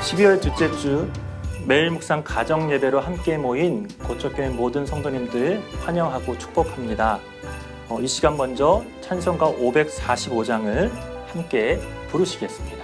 12월 둘째 주 매일 묵상 가정 예배로 함께 모인 고척교회 모든 성도님들 환영하고 축복합니다. 이 시간 먼저 찬송가 545장을 함께 부르시겠습니다.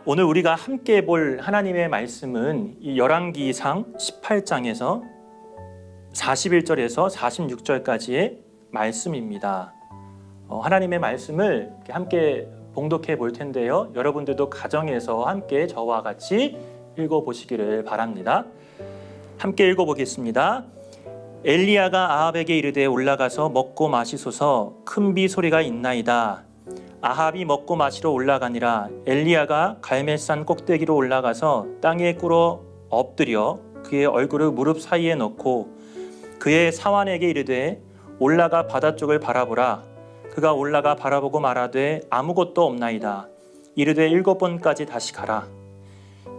오늘 우리가 함께 볼 하나님의 말씀은 이 열왕기상 18장에서 41절에서 46절까지의 말씀입니다. 하나님의 말씀을 함께 봉독해 볼 텐데요. 여러분들도 가정에서 함께 저와 같이 읽어보시기를 바랍니다. 함께 읽어보겠습니다. 엘리야가 아합에게 이르되 올라가서 먹고 마시소서 큰 비 소리가 있나이다. 아합이 먹고 마시러 올라가니라. 엘리야가 갈멜산 꼭대기로 올라가서 땅에 꿇어 엎드려 그의 얼굴을 무릎 사이에 넣고 그의 사환에게 이르되 올라가 바다 쪽을 바라보라. 그가 올라가 바라보고 말하되 아무것도 없나이다. 이르되 7번까지 다시 가라.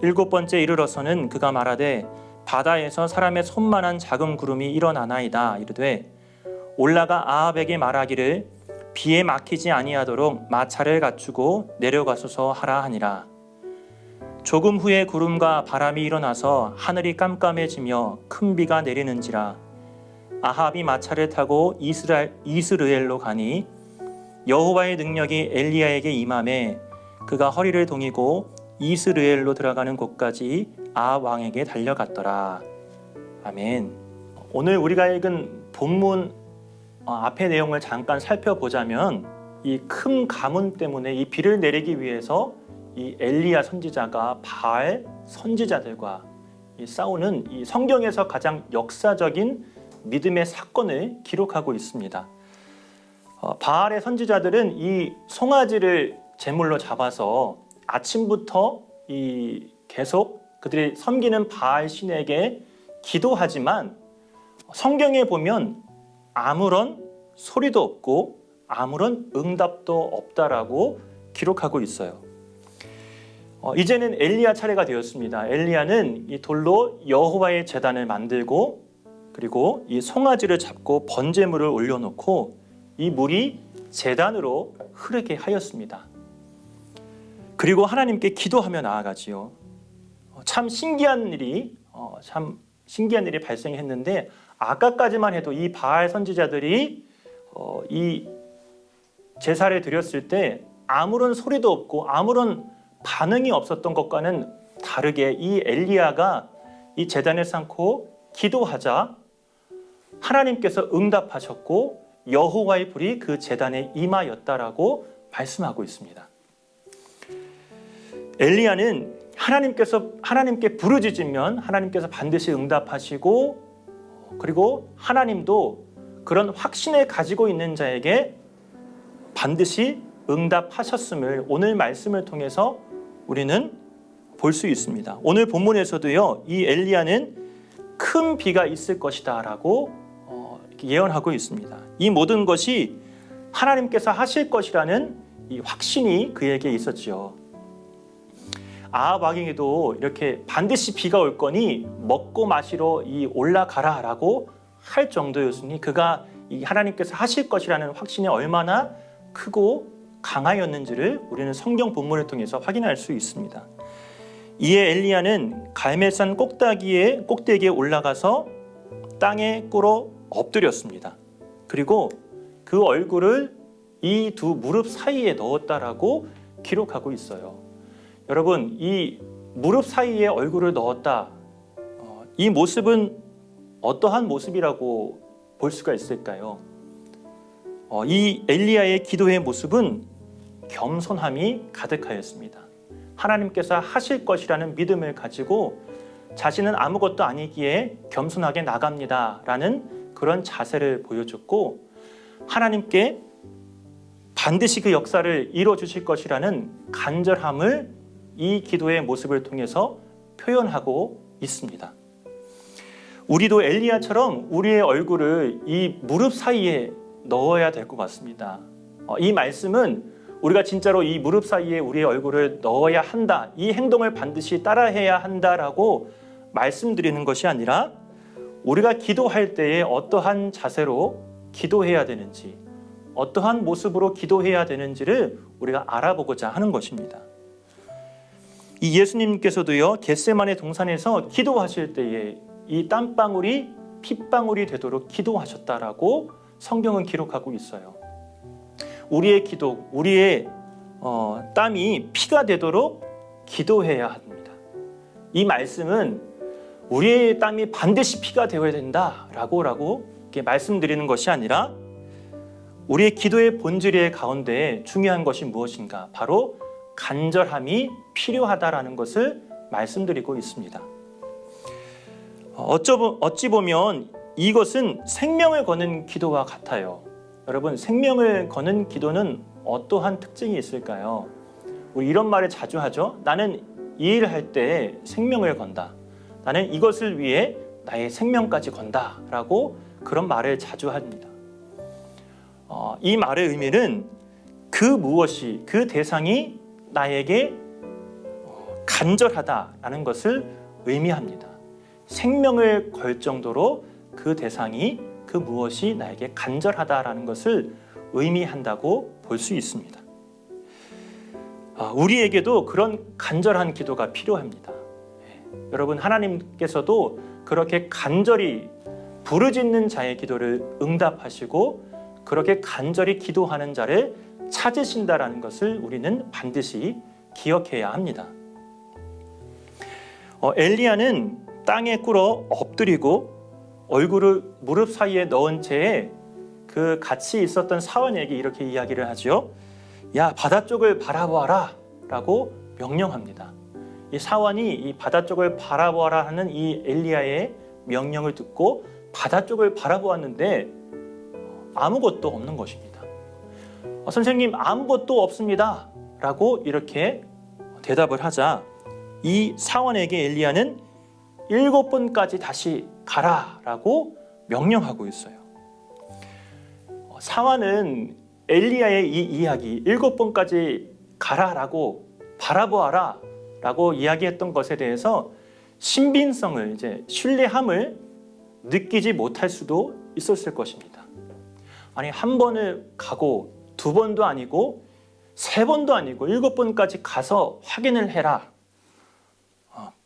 7번째 이르러서는 그가 말하되 바다에서 사람의 손만한 작은 구름이 일어나나이다. 이르되 올라가 아합에게 말하기를 비에 막히지 아니하도록 마차를 갖추고 내려가소서 하라 하니라. 조금 후에 구름과 바람이 일어나서 하늘이 깜깜해지며 큰 비가 내리는지라. 아합이 마차를 타고 이스르엘로 가니 여호와의 능력이 엘리야에게 임하매 그가 허리를 동이고 이스르엘로 들어가는 곳까지 아합 왕에게 달려갔더라. 아멘. 오늘 우리가 읽은 본문 앞의 내용을 잠깐 살펴보자면 이 큰 가뭄 때문에 이 비를 내리기 위해서 이 엘리야 선지자가 바알 선지자들과 싸우는 이 성경에서 가장 역사적인 믿음의 사건을 기록하고 있습니다. 바알의 선지자들은 이 송아지를 제물로 잡아서 아침부터 계속 그들이 섬기는 바알 신에게 기도하지만 성경에 보면 아무런 소리도 없고 아무런 응답도 없다라고 기록하고 있어요. 이제는 엘리야 차례가 되었습니다. 엘리야는 이 돌로 여호와의 제단을 만들고 그리고 이 송아지를 잡고 번제물을 올려놓고 이 물이 제단으로 흐르게 하였습니다. 그리고 하나님께 기도하며 나아가지요. 참 신기한 일이 발생했는데 아까까지만 해도 이 바알 선지자들이 이 제사를 드렸을 때 아무런 소리도 없고 아무런 반응이 없었던 것과는 다르게 이 엘리야가 이 제단을 쌓고 기도하자 하나님께서 응답하셨고 여호와의 불이 그 제단에 임하였다라고 말씀하고 있습니다. 엘리야는 하나님께 부르짖으면 하나님께서 반드시 응답하시고, 그리고 하나님도 그런 확신을 가지고 있는 자에게 반드시 응답하셨음을 오늘 말씀을 통해서 우리는 볼 수 있습니다. 오늘 본문에서도요, 이 엘리야는 큰 비가 있을 것이다 라고 예언하고 있습니다. 이 모든 것이 하나님께서 하실 것이라는 이 확신이 그에게 있었지요. 아합 왕에게도 이렇게 반드시 비가 올 거니 먹고 마시러 올라가라 라고 할 정도였으니 그가 이 하나님께서 하실 것이라는 확신이 얼마나 크고 강하였는지를 우리는 성경 본문을 통해서 확인할 수 있습니다. 이에 엘리야는 갈멜산 꼭대기에 올라가서 땅에 꿇어 엎드렸습니다. 그리고 그 얼굴을 이 두 무릎 사이에 넣었다라고 기록하고 있어요. 여러분, 이 무릎 사이에 얼굴을 넣었다. 이 모습은 어떠한 모습이라고 볼 수가 있을까요? 이 엘리야의 기도의 모습은 겸손함이 가득하였습니다. 하나님께서 하실 것이라는 믿음을 가지고 자신은 아무것도 아니기에 겸손하게 나갑니다라는 그런 자세를 보여줬고, 하나님께 반드시 그 역사를 이루어 주실 것이라는 간절함을 이 기도의 모습을 통해서 표현하고 있습니다. 우리도 엘리야처럼 우리의 얼굴을 이 무릎 사이에 넣어야 될 것 같습니다. 이 말씀은 우리가 진짜로 이 무릎 사이에 우리의 얼굴을 넣어야 한다, 이 행동을 반드시 따라해야 한다라고 말씀드리는 것이 아니라 우리가 기도할 때에 어떠한 자세로 기도해야 되는지, 어떠한 모습으로 기도해야 되는지를 우리가 알아보고자 하는 것입니다. 이 예수님께서도요, 겟세마네 동산에서 기도하실 때에 이 땀방울이 핏방울이 되도록 기도하셨다라고 성경은 기록하고 있어요. 우리의 기도, 우리의 땀이 피가 되도록 기도해야 합니다. 이 말씀은 우리의 땀이 반드시 피가 되어야 된다라고 이렇게 말씀드리는 것이 아니라 우리의 기도의 본질의 가운데 중요한 것이 무엇인가? 바로 간절함이 필요하다라는 것을 말씀드리고 있습니다. 어찌 보면 이것은 생명을 거는 기도와 같아요. 여러분, 생명을 거는 기도는 어떠한 특징이 있을까요? 우리 이런 말을 자주 하죠. 나는 이 일을 할 때 생명을 건다. 나는 이것을 위해 나의 생명까지 건다 라고 그런 말을 자주 합니다. 이 말의 의미는 그 무엇이, 그 대상이 나에게 간절하다라는 것을 의미합니다. 생명을 걸 정도로 그 대상이, 그 무엇이 나에게 간절하다라는 것을 의미한다고 볼 수 있습니다. 우리에게도 그런 간절한 기도가 필요합니다. 여러분, 하나님께서도 그렇게 간절히 부르짖는 자의 기도를 응답하시고 그렇게 간절히 기도하는 자를 찾으신다라는 것을 우리는 반드시 기억해야 합니다. 엘리야는 땅에 꿇어 엎드리고 얼굴을 무릎 사이에 넣은 채에 그 같이 있었던 사원에게 이렇게 이야기를 하죠. 야, 바다 쪽을 바라보아라 라고 명령합니다. 이 사원이 이 바다 쪽을 바라보아라 하는 이 엘리야의 명령을 듣고 바다 쪽을 바라보았는데 아무것도 없는 것입니다. 선생님, 아무것도 없습니다 라고 이렇게 대답을 하자 이 사원에게 엘리야는 7번까지 다시 가라 라고 명령하고 있어요. 사원은 엘리야의 이 이야기 7번까지 가라라고 바라보아라 라고 이야기했던 것에 대해서 신빙성을, 신뢰함을 느끼지 못할 수도 있었을 것입니다. 아니, 한 번을 가고 2번도 아니고 3번도 아니고 7번까지 가서 확인을 해라.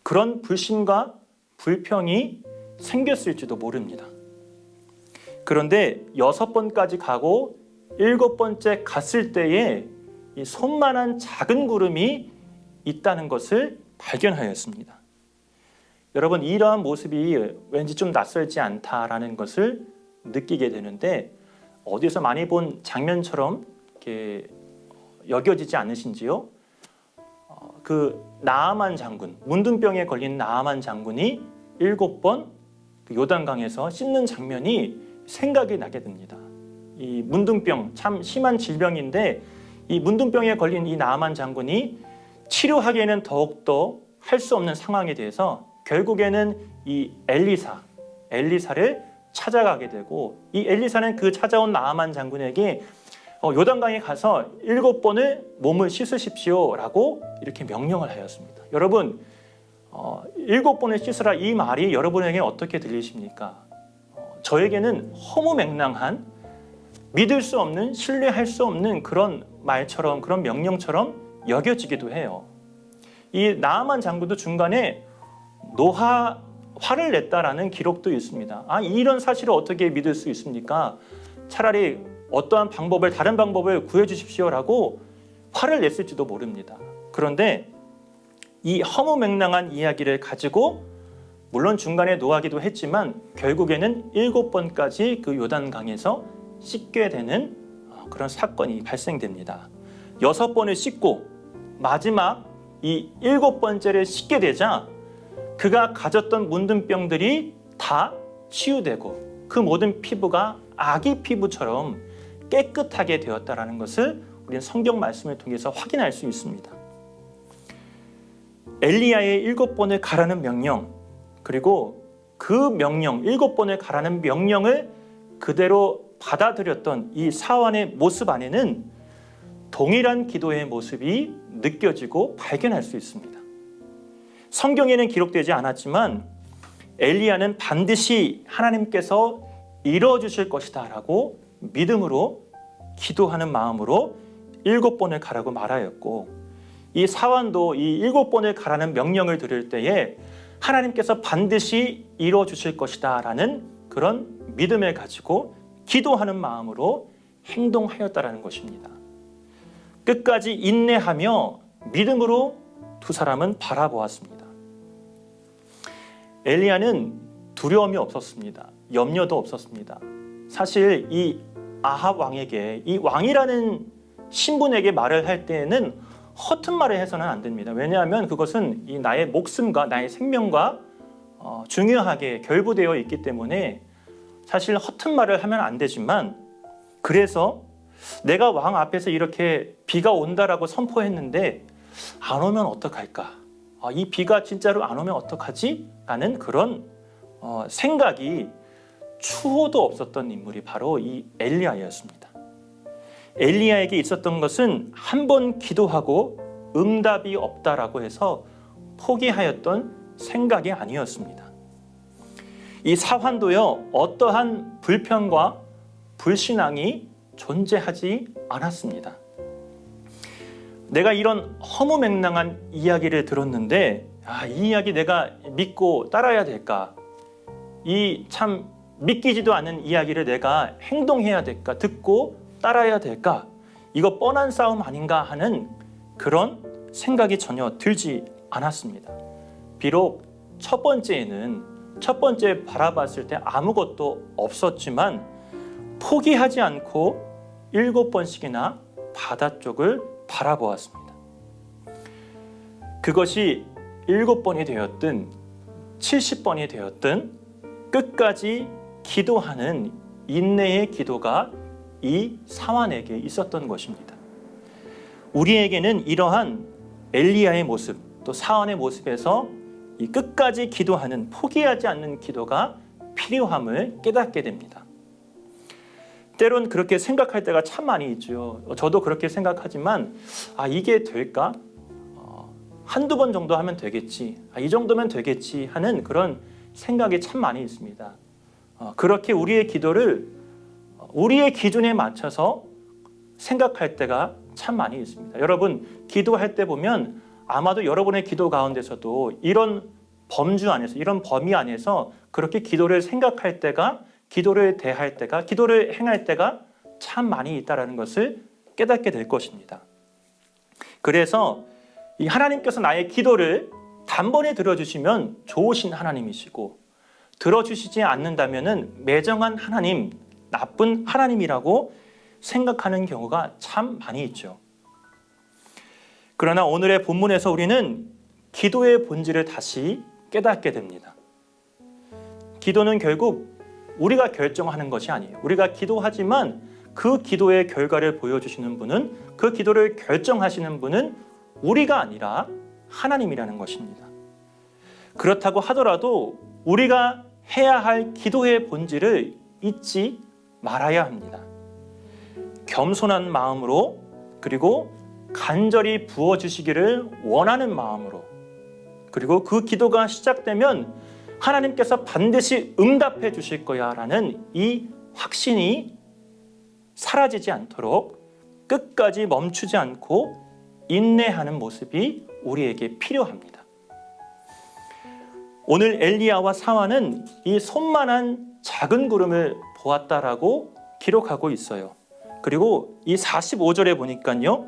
그런 불신과 불평이 생겼을지도 모릅니다. 그런데 6번까지 가고 7번째 갔을 때에 이 손만한 작은 구름이 있다는 것을 발견하였습니다. 여러분, 이러한 모습이 왠지 좀 낯설지 않다라는 것을 느끼게 되는데 어디서 많이 본 장면처럼 이렇게 여겨지지 않으신지요? 그 나아만 장군, 문둥병에 걸린 나아만 장군이 7번 그 요단강에서 씻는 장면이 생각이 나게 됩니다. 이 문둥병, 참 심한 질병인데 이 문둥병에 걸린 이 나아만 장군이 치료하기에는 더욱더 할 수 없는 상황에 대해서 결국에는 이 엘리사를 찾아가게 되고, 이 엘리사는 그 찾아온 나아만 장군에게 요단강에 가서 7번을 몸을 씻으십시오라고 이렇게 명령을 하였습니다. 여러분, 7번을 씻으라 이 말이 여러분에게 어떻게 들리십니까? 저에게는 허무맹랑한, 믿을 수 없는, 신뢰할 수 없는 그런 말처럼, 그런 명령처럼 여겨지기도 해요. 이 나아만 장군도 중간에 화를 냈다라는 기록도 있습니다. 이런 사실을 어떻게 믿을 수 있습니까? 차라리 어떠한 방법을, 다른 방법을 구해주십시오라고 화를 냈을지도 모릅니다. 그런데 이 허무맹랑한 이야기를 가지고 물론 중간에 노하기도 했지만 결국에는 7번까지 그 요단강에서 씻게 되는 그런 사건이 발생됩니다. 6번을 씻고 마지막 이 7번째를 씻게 되자 그가 가졌던 문둥병들이 다 치유되고 그 모든 피부가 아기 피부처럼 깨끗하게 되었다는 것을 우리는 성경 말씀을 통해서 확인할 수 있습니다. 엘리야의 7번을 가라는 명령, 그리고 그 명령, 7번을 가라는 명령을 그대로 받아들였던 이 사환의 모습 안에는 동일한 기도의 모습이 느껴지고 발견할 수 있습니다. 성경에는 기록되지 않았지만 엘리야는 반드시 하나님께서 이루어주실 것이다 라고 믿음으로 기도하는 마음으로 7번을 가라고 말하였고, 이 사환도 이 7번을 가라는 명령을 들을 때에 하나님께서 반드시 이루어주실 것이다 라는 그런 믿음을 가지고 기도하는 마음으로 행동하였다라는 것입니다. 끝까지 인내하며 믿음으로 두 사람은 바라보았습니다. 엘리야는 두려움이 없었습니다. 염려도 없었습니다. 사실 이 아합 왕에게, 이 왕이라는 신분에게 말을 할 때에는 허튼 말을 해서는 안 됩니다. 왜냐하면 그것은 이 나의 목숨과 나의 생명과 중요하게 결부되어 있기 때문에 사실 허튼 말을 하면 안 되지만, 그래서 내가 왕 앞에서 이렇게 비가 온다라고 선포했는데 안 오면 어떡할까? 이 비가 진짜로 안 오면 어떡하지? 라는 그런 생각이 추호도 없었던 인물이 바로 이 엘리야였습니다. 엘리야에게 있었던 것은 한 번 기도하고 응답이 없다라고 해서 포기하였던 생각이 아니었습니다. 이 사환도요, 어떠한 불평과 불신앙이 존재하지 않았습니다. 내가 이런 허무맹랑한 이야기를 들었는데 이 이야기 내가 믿고 따라야 될까? 이 참 믿기지도 않은 이야기를 내가 행동해야 될까? 듣고 따라야 될까? 이거 뻔한 싸움 아닌가 하는 그런 생각이 전혀 들지 않았습니다. 비록 첫 번째 바라봤을 때 아무것도 없었지만 포기하지 않고 7번씩이나 바다 쪽을 바라보았습니다. 그것이 7번이 되었든 70번이 되었든 끝까지 기도하는 인내의 기도가 이 사환에게 있었던 것입니다. 우리에게는 이러한 엘리야의 모습, 또 사환의 모습에서 이 끝까지 기도하는, 포기하지 않는 기도가 필요함을 깨닫게 됩니다. 때론 그렇게 생각할 때가 참 많이 있죠. 저도 그렇게 생각하지만 이게 될까? 한두 번 정도 하면 되겠지. 이 정도면 되겠지 하는 그런 생각이 참 많이 있습니다. 그렇게 우리의 기도를 우리의 기준에 맞춰서 생각할 때가 참 많이 있습니다. 여러분, 기도할 때 보면 아마도 여러분의 기도 가운데서도 이런 범주 안에서, 이런 범위 안에서 그렇게 기도를 생각할 때가 기도를 대할 때가, 기도를 행할 때가 참 많이 있다는 것을 깨닫게 될 것입니다. 그래서 이 하나님께서 나의 기도를 단번에 들어주시면 좋으신 하나님이시고, 들어주시지 않는다면 매정한 하나님, 나쁜 하나님이라고 생각하는 경우가 참 많이 있죠. 그러나 오늘의 본문에서 우리는 기도의 본질을 다시 깨닫게 됩니다. 기도는 결국 우리가 결정하는 것이 아니에요. 우리가 기도하지만 그 기도의 결과를 보여주시는 분은, 그 기도를 결정하시는 분은 우리가 아니라 하나님이라는 것입니다. 그렇다고 하더라도 우리가 해야 할 기도의 본질을 잊지 말아야 합니다. 겸손한 마음으로, 그리고 간절히 부어주시기를 원하는 마음으로, 그리고 그 기도가 시작되면 하나님께서 반드시 응답해 주실 거야 라는 이 확신이 사라지지 않도록 끝까지 멈추지 않고 인내하는 모습이 우리에게 필요합니다. 오늘 엘리야와 사환은 이 손만한 작은 구름을 보았다라고 기록하고 있어요. 그리고 이 45절에 보니까요,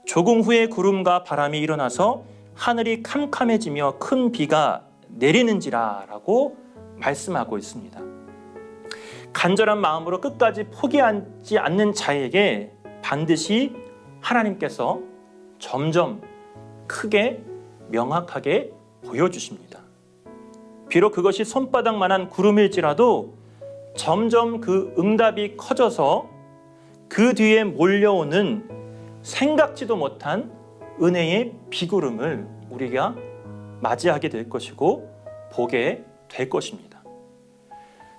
조금 후에 구름과 바람이 일어나서 하늘이 캄캄해지며 큰 비가 내리는지라 라고 말씀하고 있습니다. 간절한 마음으로 끝까지 포기하지 않는 자에게 반드시 하나님께서 점점 크게 명확하게 보여주십니다. 비록 그것이 손바닥만한 구름일지라도 점점 그 응답이 커져서 그 뒤에 몰려오는 생각지도 못한 은혜의 비구름을 우리가 맞이하게 될 것이고 보게 될 것입니다.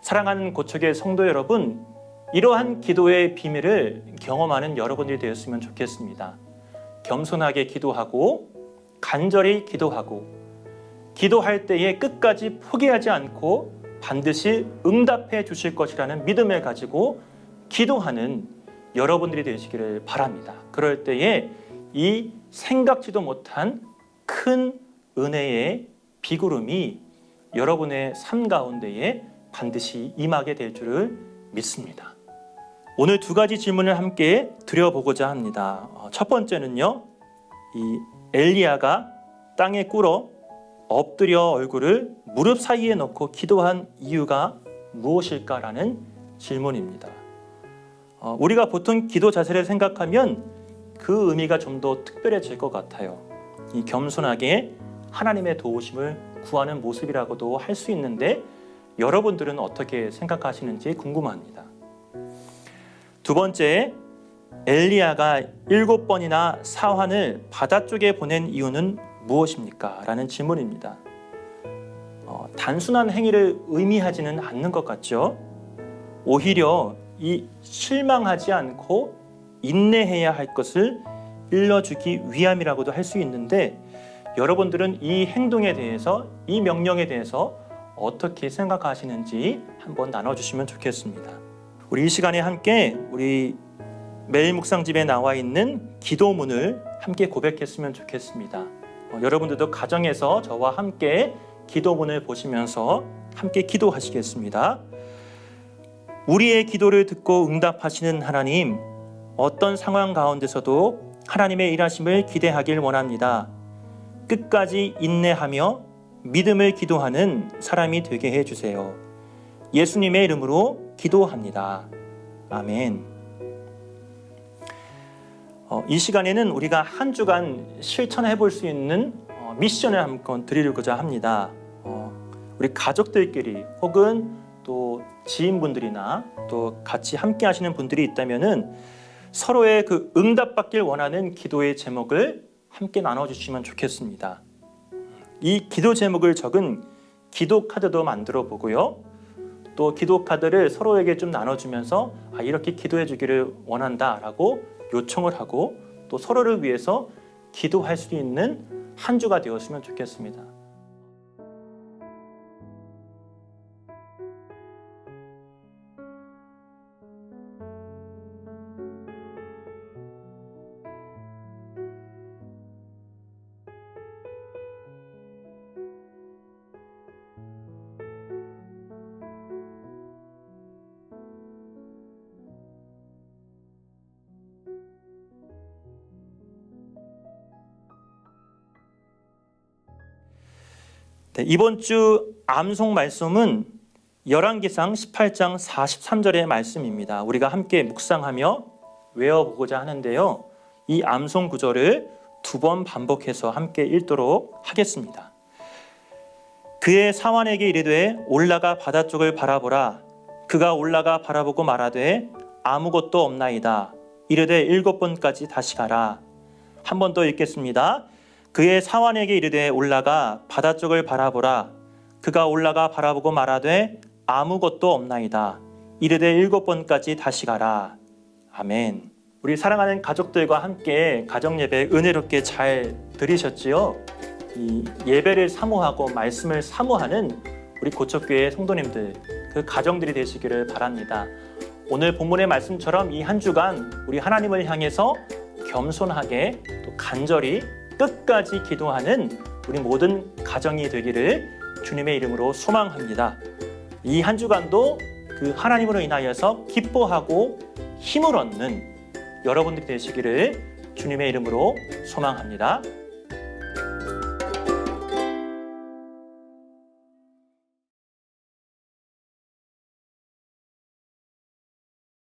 사랑하는 고척의 성도 여러분, 이러한 기도의 비밀을 경험하는 여러분들이 되었으면 좋겠습니다. 겸손하게 기도하고 간절히 기도하고 기도할 때에 끝까지 포기하지 않고 반드시 응답해 주실 것이라는 믿음을 가지고 기도하는 여러분들이 되시기를 바랍니다. 그럴 때에 이 생각지도 못한 큰 은혜의 비구름이 여러분의 삶 가운데에 반드시 임하게 될 줄을 믿습니다. 오늘 두 가지 질문을 함께 드려보고자 합니다. 첫 번째는요, 이 엘리야가 땅에 꿇어 엎드려 얼굴을 무릎 사이에 넣고 기도한 이유가 무엇일까라는 질문입니다. 우리가 보통 기도 자세를 생각하면 그 의미가 좀 더 특별해질 것 같아요. 이 겸손하게 하나님의 도우심을 구하는 모습이라고도 할 수 있는데 여러분들은 어떻게 생각하시는지 궁금합니다. 두 번째, 엘리야가 7번이나 사환을 바다 쪽에 보낸 이유는 무엇입니까? 라는 질문입니다. 단순한 행위를 의미하지는 않는 것 같죠? 오히려 이 실망하지 않고 인내해야 할 것을 일러주기 위함이라고도 할 수 있는데 여러분들은 이 행동에 대해서, 이 명령에 대해서 어떻게 생각하시는지 한번 나눠주시면 좋겠습니다. 우리 이 시간에 함께 우리 매일 묵상집에 나와 있는 기도문을 함께 고백했으면 좋겠습니다. 여러분들도 가정에서 저와 함께 기도문을 보시면서 함께 기도하시겠습니다. 우리의 기도를 듣고 응답하시는 하나님, 어떤 상황 가운데서도 하나님의 일하심을 기대하길 원합니다. 끝까지 인내하며 믿음을 기도하는 사람이 되게 해주세요. 예수님의 이름으로 기도합니다. 아멘. 이 시간에는 우리가 한 주간 실천해 볼 수 있는 미션을 한번 드리고자 합니다. 우리 가족들끼리 혹은 또 지인분들이나 또 같이 함께 하시는 분들이 있다면은 서로의 그 응답받길 원하는 기도의 제목을 함께 나눠주시면 좋겠습니다. 이 기도 제목을 적은 기도 카드도 만들어 보고요. 또 기도 카드를 서로에게 좀 나눠주면서 이렇게 기도해 주기를 원한다라고 요청을 하고 또 서로를 위해서 기도할 수 있는 한 주가 되었으면 좋겠습니다. 네, 이번 주 암송 말씀은 열왕기상 18장 43절의 말씀입니다. 우리가 함께 묵상하며 외워보고자 하는데요. 이 암송 구절을 2번 반복해서 함께 읽도록 하겠습니다. 그의 사환에게 이르되 올라가 바다 쪽을 바라보라. 그가 올라가 바라보고 말하되 아무것도 없나이다. 이르되 7번까지 다시 가라. 한 번 더 읽겠습니다. 그의 사환에게 이르되 올라가 바다 쪽을 바라보라. 그가 올라가 바라보고 말하되 아무것도 없나이다. 이르되 7번까지 다시 가라. 아멘. 우리 사랑하는 가족들과 함께 가정예배 은혜롭게 잘 들으셨지요? 이 예배를 사모하고 말씀을 사모하는 우리 고척교회 성도님들, 그 가정들이 되시기를 바랍니다. 오늘 본문의 말씀처럼 이 한 주간 우리 하나님을 향해서 겸손하게 또 간절히 끝까지 기도하는 우리 모든 가정이 되기를 주님의 이름으로 소망합니다. 이 한 주간도 그 하나님으로 인하여서 기뻐하고 힘을 얻는 여러분들이 되시기를 주님의 이름으로 소망합니다.